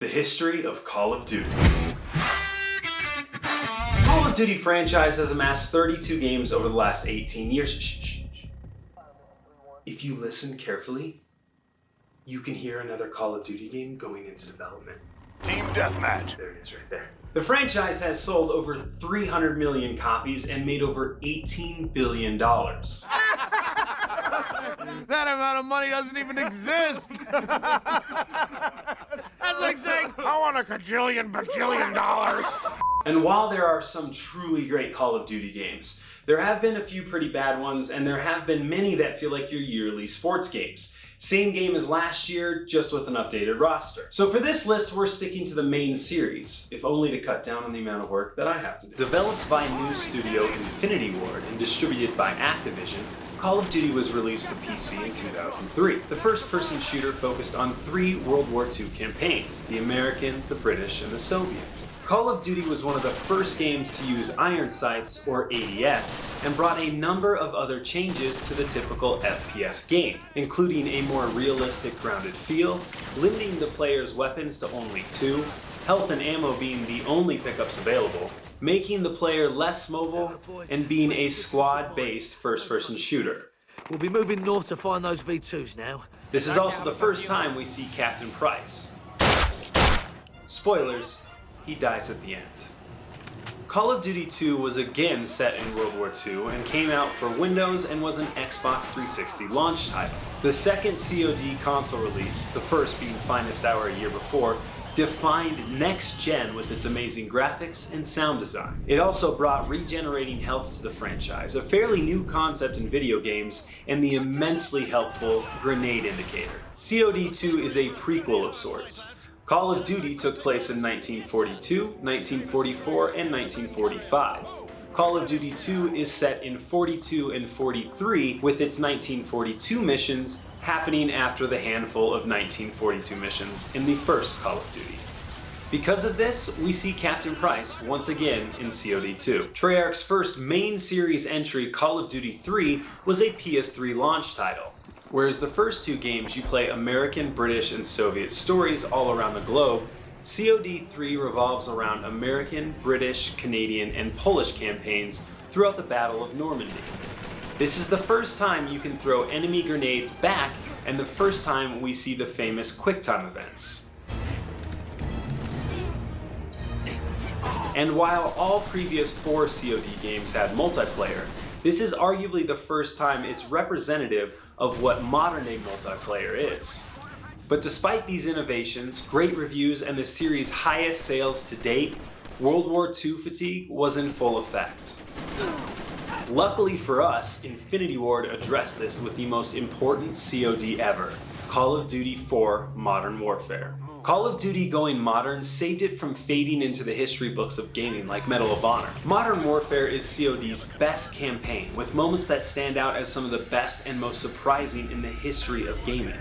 The history of Call of Duty. Call of Duty franchise has amassed 32 games over the last 18 years. Shh. If you listen carefully, you can hear another Call of Duty game going into development. Team Deathmatch. There it is right there. The franchise has sold over 300 million copies and made over $18 billion. That amount of money doesn't even exist. That's like saying, I want a bajillion dollars. And while there are some truly great Call of Duty games, there have been a few pretty bad ones, and there have been many that feel like your yearly sports games. Same game as last year, just with an updated roster. So for this list, we're sticking to the main series, if only to cut down on the amount of work that I have to do. Developed by news studio Infinity Ward and distributed by Activision, Call of Duty was released for PC in 2003. The first-person shooter focused on 3 World War II campaigns, the American, the British, and the Soviet. Call of Duty was one of the first games to use iron sights, or ADS, and brought a number of other changes to the typical FPS game, including a more realistic grounded feel, limiting the player's weapons to only 2, health and ammo being the only pickups available, making the player less mobile, and being a squad-based first-person shooter. We'll be moving north to find those V2s now. This is also the first time we see Captain Price. Spoilers, he dies at the end. Call of Duty 2 was again set in World War II and came out for Windows and was an Xbox 360 launch title. The second COD console release, the first being Finest Hour a year before, defined next gen with its amazing graphics and sound design. It also brought regenerating health to the franchise, a fairly new concept in video games, and the immensely helpful grenade indicator. COD 2 is a prequel of sorts. Call of Duty took place in 1942, 1944, and 1945. Call of Duty 2 is set in 42 and 43, with its 1942 missions happening after the handful of 1942 missions in the first Call of Duty. Because of this, we see Captain Price once again in COD 2. Treyarch's first main series entry, Call of Duty 3, was a PS3 launch title. Whereas the first 2 games you play American, British, and Soviet stories all around the globe, COD 3 revolves around American, British, Canadian, and Polish campaigns throughout the Battle of Normandy. This is the first time you can throw enemy grenades back, and the first time we see the famous QuickTime events. And while all previous 4 COD games had multiplayer, this is arguably the first time it's representative of what modern-day multiplayer is. But despite these innovations, great reviews, and the series' highest sales to date, World War II fatigue was in full effect. Luckily for us, Infinity Ward addressed this with the most important COD ever, Call of Duty 4 Modern Warfare. Call of Duty going modern saved it from fading into the history books of gaming like Medal of Honor. Modern Warfare is COD's best campaign, with moments that stand out as some of the best and most surprising in the history of gaming.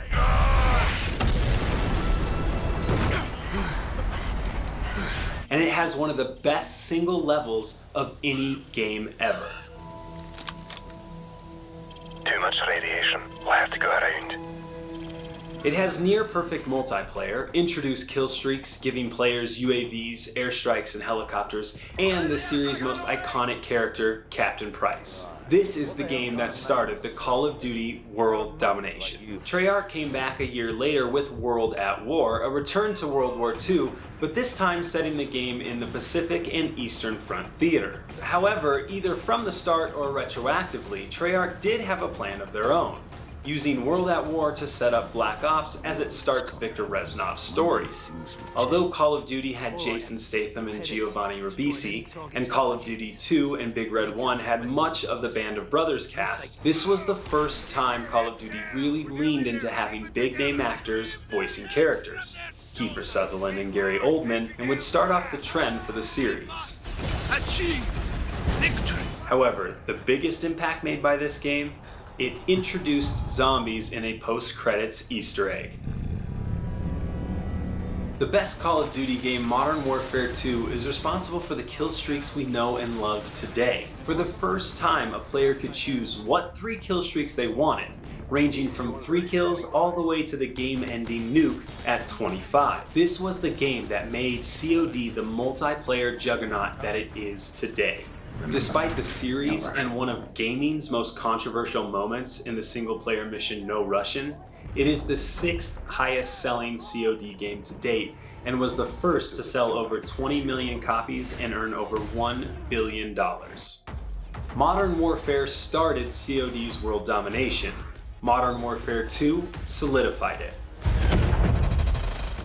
And it has one of the best single levels of any game ever. Too much radiation. We'll have to go around. It has near-perfect multiplayer, introduced kill streaks, giving players UAVs, airstrikes, and helicopters, and the series' most iconic character, Captain Price. This is the game that started the Call of Duty world domination. Treyarch came back a year later with World at War, a return to World War II, but this time setting the game in the Pacific and Eastern Front theater. However, either from the start or retroactively, Treyarch did have a plan of their own, using World at War to set up Black Ops as it starts Victor Reznov's story. Although Call of Duty had Jason Statham and Giovanni Ribisi, and Call of Duty 2 and Big Red 1 had much of the Band of Brothers cast, this was the first time Call of Duty really leaned into having big-name actors voicing characters, Kiefer Sutherland and Gary Oldman, and would start off the trend for the series. Achieve victory. However, the biggest impact made by this game, it introduced zombies in a post-credits Easter egg. The best Call of Duty game, Modern Warfare 2, is responsible for the kill streaks we know and love today. For the first time, a player could choose what 3 kill streaks they wanted, ranging from 3 kills all the way to the game-ending nuke at 25. This was the game that made COD the multiplayer juggernaut that it is today. Despite the series and one of gaming's most controversial moments in the single-player mission No Russian, it is the 6th highest selling COD game to date and was the first to sell over 20 million copies and earn over $1 billion. Modern Warfare started COD's world domination. Modern Warfare 2 solidified it.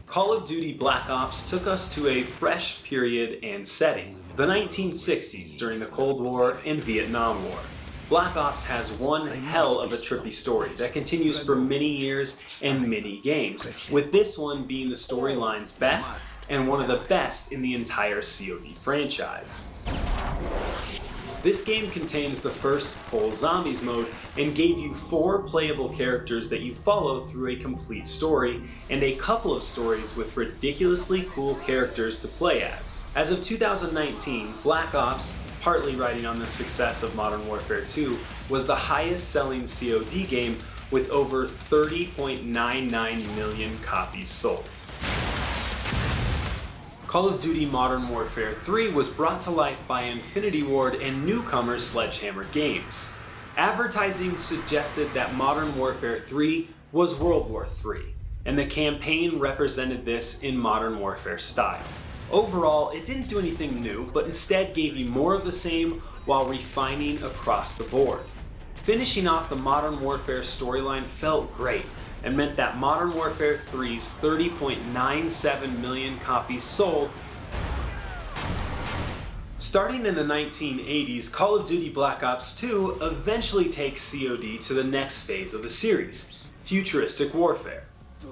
Call of Duty Black Ops took us to a fresh period and setting, the 1960s during the Cold War and Vietnam War. Black Ops has one hell of a trippy story that continues for many years and many games, with this one being the storyline's best and one of the best in the entire COD franchise. This game contains the first full zombies mode and gave you 4 playable characters that you follow through a complete story and a couple of stories with ridiculously cool characters to play as. As of 2019, Black Ops, partly riding on the success of Modern Warfare 2, was the highest selling COD game with over 30.99 million copies sold. Call of Duty Modern Warfare 3 was brought to life by Infinity Ward and newcomer Sledgehammer Games. Advertising suggested that Modern Warfare 3 was World War III, and the campaign represented this in Modern Warfare style. Overall, it didn't do anything new, but instead gave you more of the same while refining across the board. Finishing off the Modern Warfare storyline felt great, and meant that Modern Warfare 3's 30.97 million copies sold. Starting in the 1980s, Call of Duty Black Ops 2 eventually takes COD to the next phase of the series, futuristic warfare.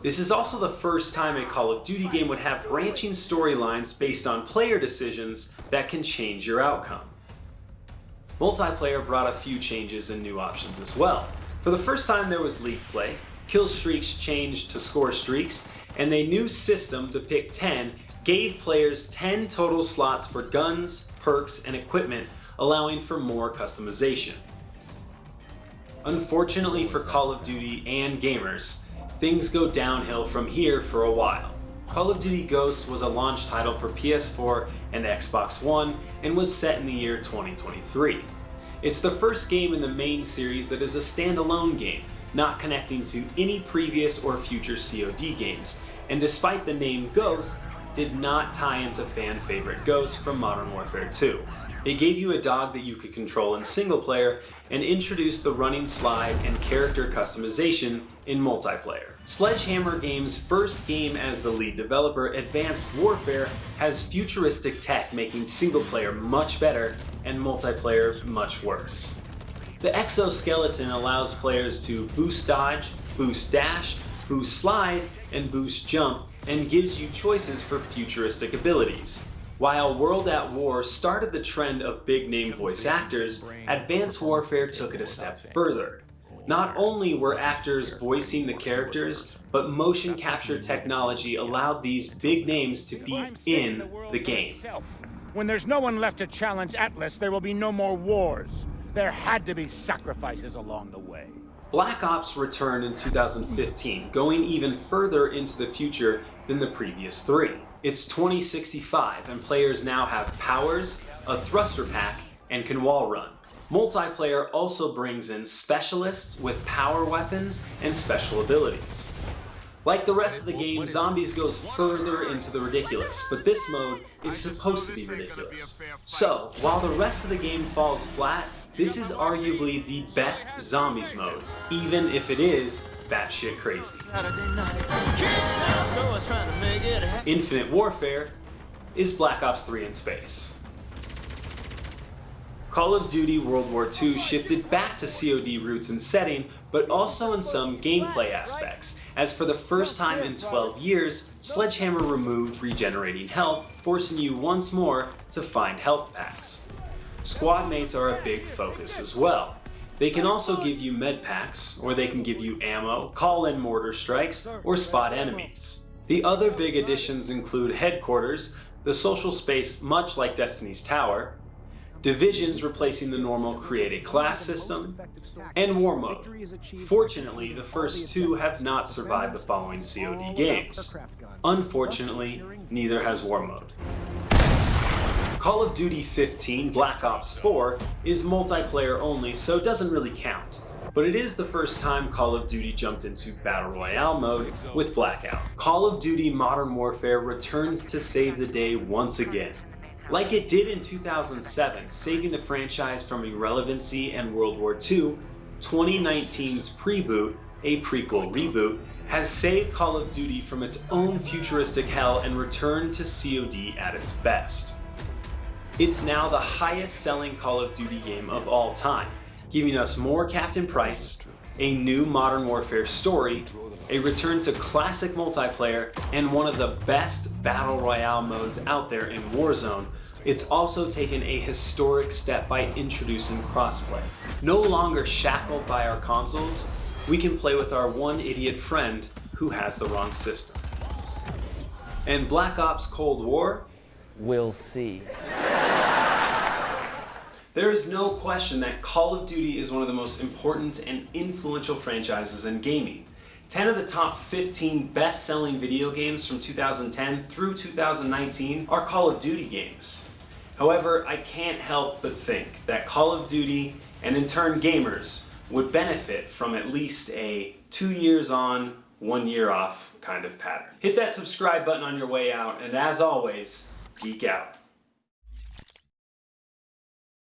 This is also the first time a Call of Duty game would have branching storylines based on player decisions that can change your outcome. Multiplayer brought a few changes and new options as well. For the first time there was league play, kill streaks changed to score streaks, and a new system to pick 10 gave players 10 total slots for guns, perks, and equipment, allowing for more customization. Unfortunately for Call of Duty and gamers, things go downhill from here for a while. Call of Duty Ghosts was a launch title for PS4 and Xbox One and was set in the year 2023. It's the first game in the main series that is a standalone game, not connecting to any previous or future COD games, and despite the name Ghost, did not tie into fan favorite Ghost from Modern Warfare 2. It gave you a dog that you could control in single player and introduced the running slide and character customization in multiplayer. Sledgehammer Games' first game as the lead developer, Advanced Warfare, has futuristic tech making single player much better and multiplayer much worse. The exoskeleton allows players to boost dodge, boost dash, boost slide, and boost jump, and gives you choices for futuristic abilities. While World at War started the trend of big-name voice actors, Advanced Warfare took it a step further. Not only were actors voicing the characters, but motion capture technology allowed these big names to be in the game. When there's no one left to challenge Atlas, there will be no more wars. There had to be sacrifices along the way. Black Ops returned in 2015, going even further into the future than the previous 3. It's 2065, and players now have powers, a thruster pack, and can wall run. Multiplayer also brings in specialists with power weapons and special abilities. Like the rest of the game, Zombies goes further into the ridiculous, but this mode is supposed to be ridiculous. So, while the rest of the game falls flat, this is arguably the best Zombies mode, even if it is batshit crazy. Infinite Warfare is Black Ops 3 in space. Call of Duty World War II shifted back to COD roots and setting, but also in some gameplay aspects, as for the first time in 12 years, Sledgehammer removed regenerating health, forcing you once more to find health packs. Squad mates are a big focus as well. They can also give you med packs, or they can give you ammo, call in mortar strikes, or spot enemies. The other big additions include Headquarters, the social space much like Destiny's Tower, Divisions replacing the normal Create a Class system, and War Mode. Fortunately, the first two have not survived the following COD games. Unfortunately, neither has War Mode. Call of Duty 15 Black Ops 4 is multiplayer only, so it doesn't really count. But it is the first time Call of Duty jumped into Battle Royale mode with Blackout. Call of Duty Modern Warfare returns to save the day once again. Like it did in 2007, saving the franchise from irrelevancy and World War II, 2019's Preboot, a prequel reboot, has saved Call of Duty from its own futuristic hell and returned to COD at its best. It's now the highest selling Call of Duty game of all time, giving us more Captain Price, a new Modern Warfare story, a return to classic multiplayer, and one of the best Battle Royale modes out there in Warzone. It's also taken a historic step by introducing crossplay. No longer shackled by our consoles, we can play with our one idiot friend who has the wrong system. And Black Ops Cold War? We'll see. There is no question that Call of Duty is one of the most important and influential franchises in gaming. 10 of the top 15 best-selling video games from 2010 through 2019 are Call of Duty games. However, I can't help but think that Call of Duty, and in turn gamers, would benefit from at least a 2 years on, 1 year off kind of pattern. Hit that subscribe button on your way out, and as always, geek out.